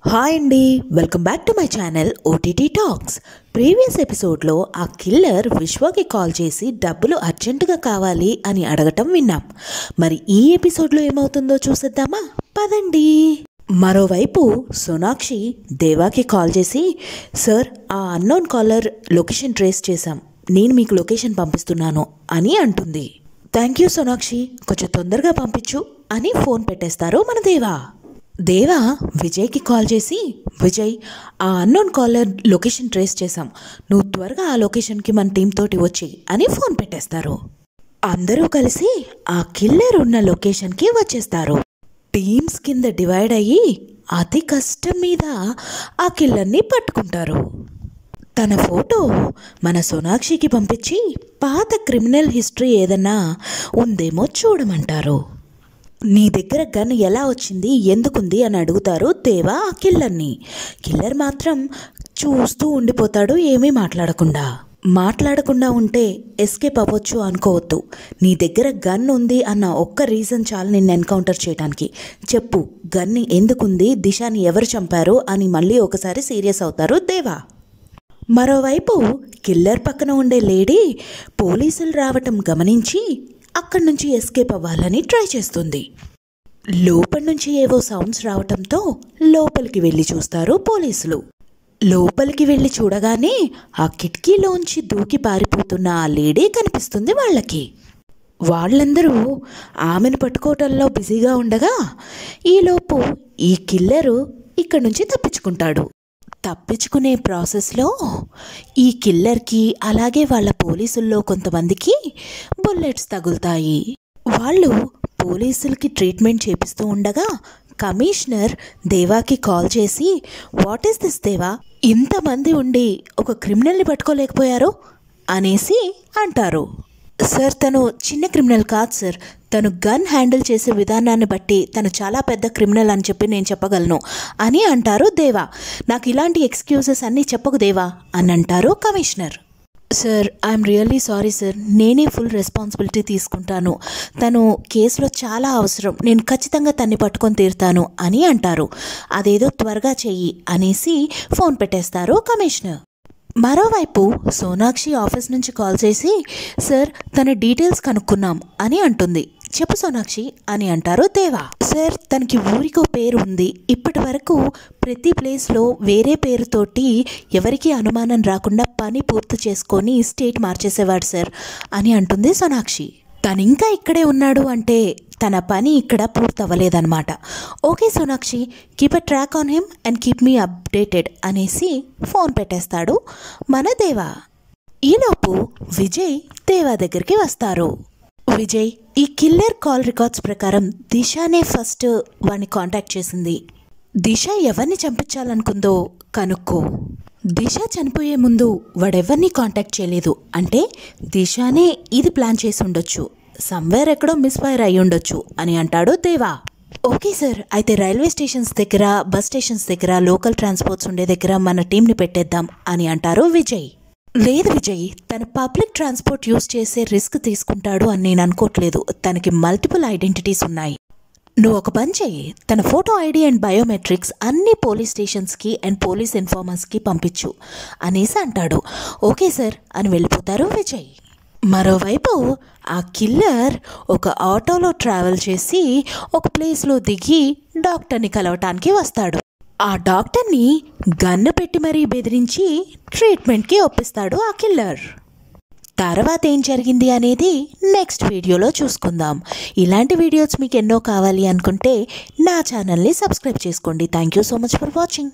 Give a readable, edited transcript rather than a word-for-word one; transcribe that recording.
Hi అండి, welcome back to my channel OTT talks. Previous ఎపిసోడ్లో ఆ కిల్లర్ విశ్వకి కాల్ చేసి డబ్బులు అర్జెంటుగా కావాలి అని అడగటం విన్నాం. మరి ఈ ఎపిసోడ్లో ఏమవుతుందో చూసేద్దామా? పదండి. మరోవైపు సోనాక్షి దేవాకి కాల్ చేసి, సార్, ఆ అన్నోన్ కాలర్ లొకేషన్ ట్రేస్ చేశాం, నేను మీకు లొకేషన్ పంపిస్తున్నాను అని అంటుంది. థ్యాంక్ యూ సోనాక్షి, కొంచెం తొందరగా పంపించు అని ఫోన్ పెట్టేస్తారు మన దేవా. దేవా విజయ్కి కాల్ చేసి, విజయ్, ఆ అన్నోన్ కాలర్ లొకేషన్ ట్రేస్ చేశాం, నువ్వు త్వరగా ఆ లొకేషన్కి మన టీం తోటి వచ్చి అని ఫోన్ పెట్టేస్తారు. అందరూ కలిసి ఆ కిల్లర్ ఉన్న లొకేషన్కి వచ్చేస్తారు. టీమ్స్ కింద డివైడ్ అయ్యి అతి కష్టం మీద ఆ కిల్లర్ని పట్టుకుంటారు. తన ఫోటో మన సోనాక్షికి పంపించి పాత క్రిమినల్ హిస్టరీ ఏదన్నా ఉందేమో చూడమంటారు. నీ దగ్గర గన్ ఎలా వచ్చింది, ఎందుకుంది అని అడుగుతారు దేవా ఆ కిల్లర్ని. కిల్లర్ మాత్రం చూస్తూ ఉండిపోతాడు, ఏమీ మాట్లాడకుండా ఉంటే ఎస్కేప్ అవ్వచ్చు అనుకోవద్దు. నీ దగ్గర గన్ ఉంది అన్న ఒక్క రీజన్ చాలు నిన్ను ఎన్కౌంటర్ చేయడానికి. చెప్పు, గన్ని ఎందుకుంది, దిశాని ఎవరు చంపారు అని మళ్ళీ ఒకసారి సీరియస్ అవుతారు దేవా. మరోవైపు కిల్లర్ పక్కన ఉండే లేడీ పోలీసులు రావటం గమనించి అక్కడి నుంచి ఎస్కేప్ అవ్వాలని ట్రై చేస్తుంది. లోపల నుంచి ఏవో సౌండ్స్ రావటంతో లోపలికి వెళ్ళి చూస్తారు పోలీసులు. లోపలికి వెళ్ళి చూడగానే ఆ కిటికీలోంచి దూకి పారిపోతున్న ఆ లేడీ కనిపిస్తుంది వాళ్ళకి. వాళ్ళందరూ ఆమెను పట్టుకోవటంలో బిజీగా ఉండగా ఈలోపు ఈ కిల్లరు ఇక్కడి నుంచి తప్పించుకుంటాడు. తప్పించుకునే ప్రాసెస్లో ఈ కిల్లర్కి అలాగే వాళ్ళ పోలీసుల్లో కొంతమందికి బుల్లెట్స్ తగులుతాయి. వాళ్ళు పోలీసులకి ట్రీట్మెంట్ చేపిస్తూ ఉండగా కమిషనర్ దేవాకి కాల్ చేసి, వాట్ ఈస్ దిస్ దేవా, ఇంతమంది ఉండి ఒక క్రిమినల్ని పట్టుకోలేకపోయారు అనేసి అంటారు. సార్, తను చిన్న క్రిమినల్ కాదు సార్, తను గన్ హ్యాండిల్ చేసే విధానాన్ని బట్టి తను చాలా పెద్ద క్రిమినల్ అని చెప్పి నేను చెప్పగలను అని అంటారు దేవా. నాకు ఇలాంటి ఎక్స్క్యూజెస్ అన్నీ చెప్పకు దేవా అని అంటారు commissioner. Sir, I'm really sorry sir, నేనే ఫుల్ రెస్పాన్సిబిలిటీ తీసుకుంటాను, తను కేసులో చాలా అవసరం, నేను ఖచ్చితంగా తన్ని పట్టుకొని తీరుతాను అని అంటారు. అదేదో త్వరగా చెయ్యి అనేసి ఫోన్ పెట్టేస్తారు కమిషనర్. మరోవైపు సోనాక్షి ఆఫీస్ నుంచి కాల్ చేసి, సార్, తన డీటెయిల్స్ కనుక్కున్నాం అని అంటుంది. చెప్పు సోనాక్షి అని అంటారు దేవా. సార్, తనకి ఊరికో పేరు ఉంది, ఇప్పటి వరకు ప్రతి ప్లేస్లో వేరే పేరుతోటి ఎవరికీ అనుమానం రాకుండా పని పూర్తి చేసుకొని స్టేట్ మార్చేసేవాడు సార్ అని అంటుంది సోనాక్షి. తను ఇంకా ఇక్కడే ఉన్నాడు అంటే తన పని ఇక్కడ పూర్తవ్వలేదన్నమాట. Okay Sonakshi, keep a track on him and keep me updated అనేసి ఫోన్ పెట్టేస్తాడు మన దేవా. ఈలోపు విజయ్ దేవా దగ్గరికి వస్తారు. విజయ్, ఈ కిల్లర్ కాల్ రికార్డ్స్ ప్రకారం దిశానే ఫస్ట్ వాడిని కాంటాక్ట్ చేసింది. దిశ ఎవరిని చంపించాలనుకుందో కనుక్కో. దిశ చనిపోయే ముందు వాడెవరిని కాంటాక్ట్ చేయలేదు అంటే దిశానే ఇది ప్లాన్ చేసి ఉండొచ్చు, సమ్వేర్ ఎక్కడో మిస్ఫైర్ అయ్యి ఉండొచ్చు అని అంటాడు దేవా. ఓకే సార్, అయితే రైల్వే స్టేషన్స్ దగ్గర, బస్ స్టేషన్స్ దగ్గర, లోకల్ ట్రాన్స్పోర్ట్స్ ఉండే దగ్గర మన టీంని పెట్టేద్దాం అని అంటారు విజయ్. లేదు విజయ్, తన పబ్లిక్ ట్రాన్స్పోర్ట్ యూజ్ చేసే రిస్క్ తీసుకుంటాడు అని నేను అనుకోవట్లేదు, తనకి మల్టిపుల్ ఐడెంటిటీస్ ఉన్నాయి. నువ్వు ఒక పని చెయ్యి, తన ఫోటో ఐడి అండ్ బయోమెట్రిక్స్ అన్ని పోలీస్ స్టేషన్స్కి అండ్ పోలీస్ ఇన్ఫార్మర్స్కి పంపించు అనేసి అంటాడు. ఓకే సార్ అని వెళ్ళిపోతారు విజయ్. మరోవైపు ఆ కిల్లర్ ఒక ఆటోలో ట్రావెల్ చేసి ఒక ప్లేస్లో దిగి డాక్టర్ని కలవటానికి వస్తాడు. ఆ డాక్టర్ని గన్ను పెట్టి మరీ బెదిరించి ట్రీట్మెంట్కి ఒప్పిస్తాడు ఆ కిల్లర్. తర్వాత ఏం జరిగింది అనేది నెక్స్ట్ వీడియోలో చూసుకుందాం. ఇలాంటి వీడియోస్ మీకు ఎన్నో కావాలి అనుకుంటే నా ఛానల్ని సబ్స్క్రైబ్ చేసుకోండి. Thank you so much for watching.